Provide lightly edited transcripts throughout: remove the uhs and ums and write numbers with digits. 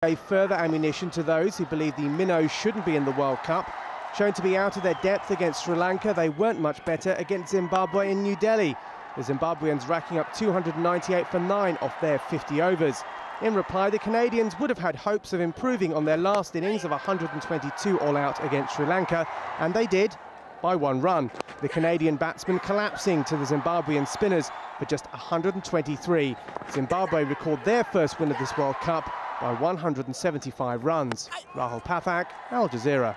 Gave further ammunition to those who believe the minnows shouldn't be in the World Cup. Shown to be out of their depth against Sri Lanka, they weren't much better against Zimbabwe in New Delhi. The Zimbabweans racking up 298 for 9 off their 50 overs. In reply, the Canadians would have had hopes of improving on their last innings of 122 all-out against Sri Lanka, and they did, by 1 run. The Canadian batsmen collapsing to the Zimbabwean spinners for just 123. Zimbabwe record their first win of this World Cup by 175 runs. Rahul Pathak, Al Jazeera.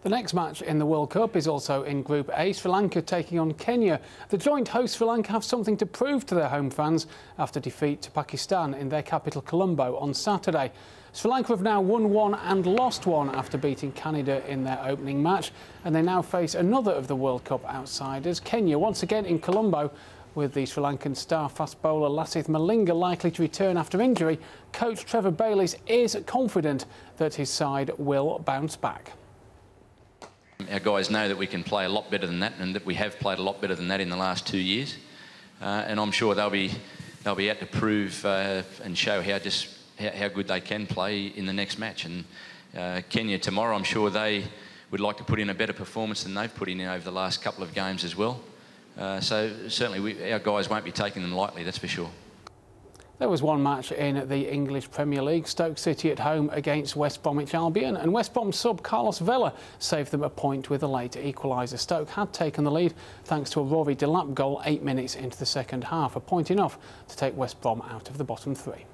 The next match in the World Cup is also in Group A, Sri Lanka taking on Kenya. The joint hosts Sri Lanka have something to prove to their home fans after defeat to Pakistan in their capital Colombo on Saturday. Sri Lanka have now won 1 and lost 1 after beating Canada in their opening match, and they now face another of the World Cup outsiders, Kenya, once again in Colombo. With the Sri Lankan star fast bowler Lasith Malinga likely to return after injury, coach Trevor Bayliss is confident that his side will bounce back. Our guys know that we can play a lot better than that, and that we have played a lot better than that in the last 2 years. And I'm sure they'll be out to prove and show how good they can play in the next match. And Kenya tomorrow, I'm sure they would like to put in a better performance than they've put in over the last couple of games as well. So certainly our guys won't be taking them lightly, that's for sure. There was one match in the English Premier League, Stoke City at home against West Bromwich Albion, and West Brom sub Carlos Vela saved them a point with a late equaliser. Stoke had taken the lead thanks to a Rory Delap goal 8 minutes into the second half, a point enough to take West Brom out of the bottom 3.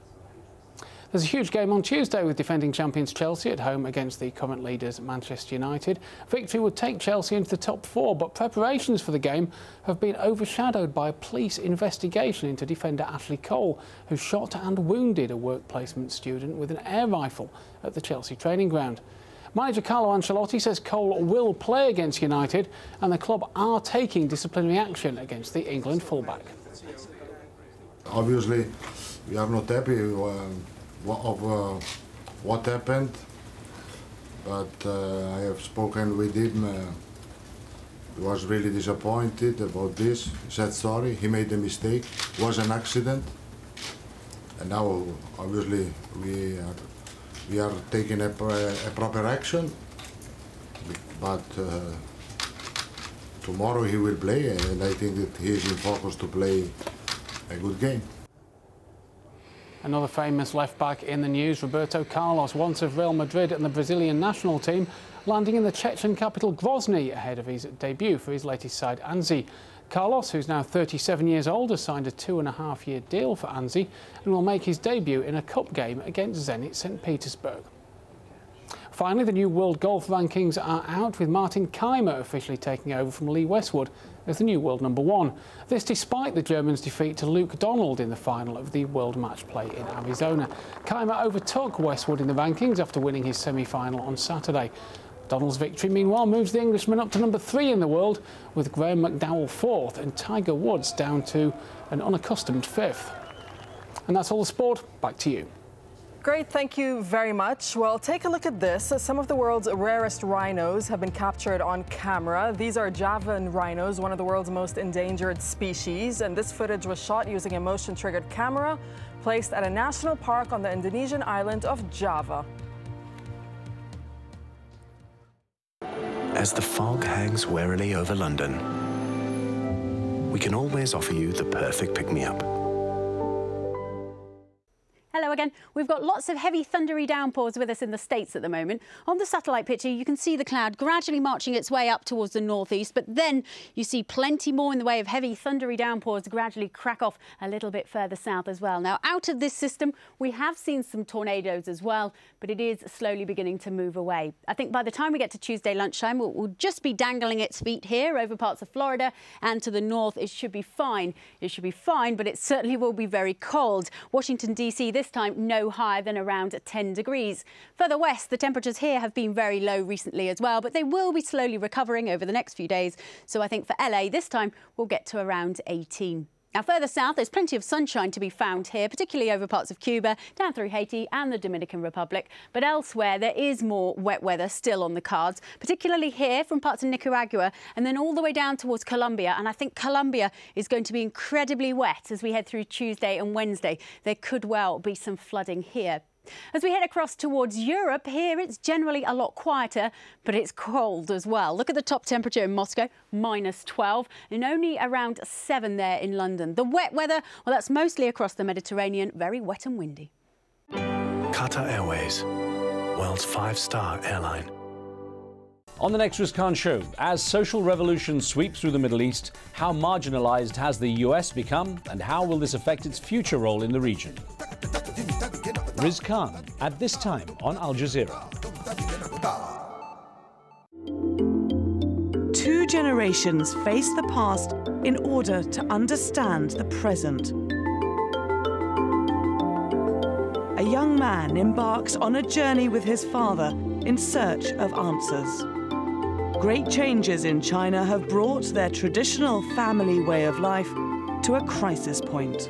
There's a huge game on Tuesday with defending champions Chelsea at home against the current leaders Manchester United. Victory would take Chelsea into the top 4, but preparations for the game have been overshadowed by a police investigation into defender Ashley Cole, who shot and wounded a work placement student with an air rifle at the Chelsea training ground. Manager Carlo Ancelotti says Cole will play against United, and the club are taking disciplinary action against the England fullback. Obviously, we are not happy of what happened, but I have spoken with him. He was really disappointed about this. He said sorry, he made a mistake, it was an accident, and now obviously we are taking a proper action, but tomorrow he will play, and I think that he is in focus to play a good game. Another famous left-back in the news, Roberto Carlos, once of Real Madrid and the Brazilian national team, landing in the Chechen capital Grozny ahead of his debut for his latest side, Anzi. Carlos, who's now 37 years old, has signed a 2.5-year deal for Anzi and will make his debut in a cup game against Zenit St. Petersburg. Finally, the new world golf rankings are out, with Martin Keimer officially taking over from Lee Westwood as the new world #1. This despite the Germans' defeat to Luke Donald in the final of the World Match Play in Arizona. Keimer overtook Westwood in the rankings after winning his semi-final on Saturday. Donald's victory, meanwhile, moves the Englishman up to #3 in the world, with Graham McDowell 4th and Tiger Woods down to an unaccustomed 5th. And that's all the sport. Back to you. Great, thank you very much. Well, take a look at this. Some of the world's rarest rhinos have been captured on camera. These are Javan rhinos, one of the world's most endangered species. And this footage was shot using a motion-triggered camera placed at a national park on the Indonesian island of Java. As the fog hangs warily over London, we can always offer you the perfect pick-me-up. Hello again. We've got lots of heavy thundery downpours with us in the States at the moment. On the satellite picture, you can see the cloud gradually marching its way up towards the northeast, but then you see plenty more in the way of heavy thundery downpours gradually crack off a little bit further south as well. Now, out of this system, we have seen some tornadoes as well, but it is slowly beginning to move away. I think by the time we get to Tuesday lunchtime, we'll just be dangling its feet here over parts of Florida, and to the north, it should be fine. It should be fine, but it certainly will be very cold. Washington, D.C. this time no higher than around 10 degrees. Further west, the temperatures here have been very low recently as well, but they will be slowly recovering over the next few days. So I think for LA this time we'll get to around 18. Now, further south, there's plenty of sunshine to be found here, particularly over parts of Cuba, down through Haiti and the Dominican Republic. But elsewhere, there is more wet weather still on the cards, particularly here from parts of Nicaragua and then all the way down towards Colombia. And I think Colombia is going to be incredibly wet as we head through Tuesday and Wednesday. There could well be some flooding here. As we head across towards Europe, here it's generally a lot quieter, but it's cold as well. Look at the top temperature in Moscow, -12, and only around 7 there in London. The wet weather, well, that's mostly across the Mediterranean, very wet and windy. Qatar Airways, world's 5-star airline. On the next Riz Khan Show, as social revolution sweeps through the Middle East, how marginalised has the US become and how will this affect its future role in the region? Riz Khan, at this time on Al Jazeera. 2 generations face the past in order to understand the present. A young man embarks on a journey with his father in search of answers. Great changes in China have brought their traditional family way of life to a crisis point.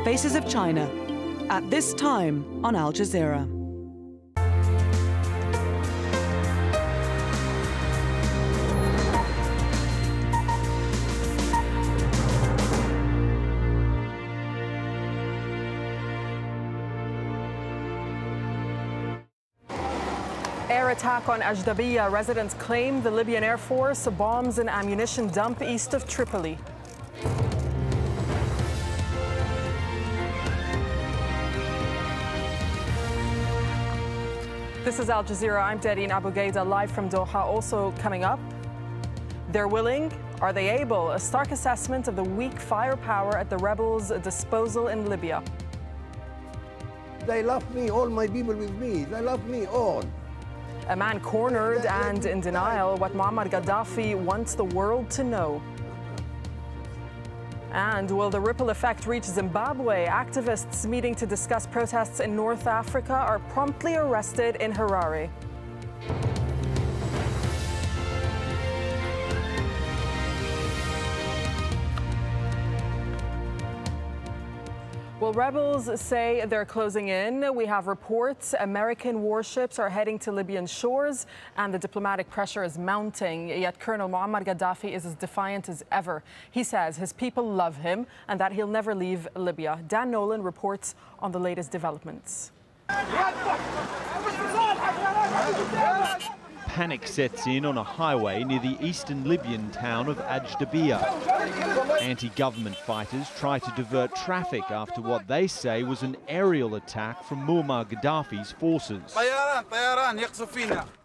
Faces of China, at this time on Al Jazeera. Air attack on AlJazeera. Residents claim the Libyan Air Force bombs an ammunition dump east of Tripoli. This is Al Jazeera. I'm Darine Abu Gaida, live from Doha. Also coming up, they're willing, are they able? A stark assessment of the weak firepower at the rebels' disposal in Libya. They love me, all my people with me. They love me all. A man cornered and in denial what Muammar Gaddafi wants the world to know. And will the ripple effect reach Zimbabwe? Activists meeting to discuss protests in North Africa are promptly arrested in Harare. Well, rebels say they're closing in. We have reports American warships are heading to Libyan shores and the diplomatic pressure is mounting. Yet Colonel Muammar Gaddafi is as defiant as ever. He says his people love him and that he'll never leave Libya. Dan Nolan reports on the latest developments. Panic sets in on a highway near the eastern Libyan town of AlJazeera. Anti-government fighters try to divert traffic after what they say was an aerial attack from Muammar Gaddafi's forces.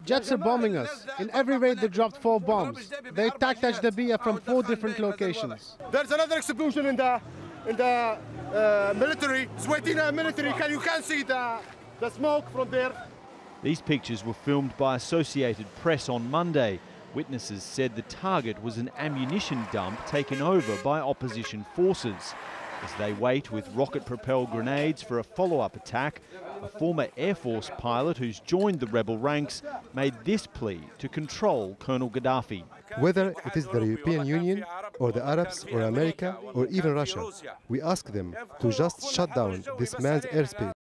Jets are bombing us. In every raid they dropped 4 bombs. They attacked AlJazeera from 4 different locations. There's another explosion in the military. Sweatina military. You can see the smoke from there. These pictures were filmed by Associated Press on Monday. Witnesses said the target was an ammunition dump taken over by opposition forces. As they wait with rocket-propelled grenades for a follow-up attack, a former Air Force pilot who's joined the rebel ranks made this plea to control Colonel Gaddafi. Whether it is the European Union or the Arabs or America or even Russia, we ask them to just shut down this man's airspace.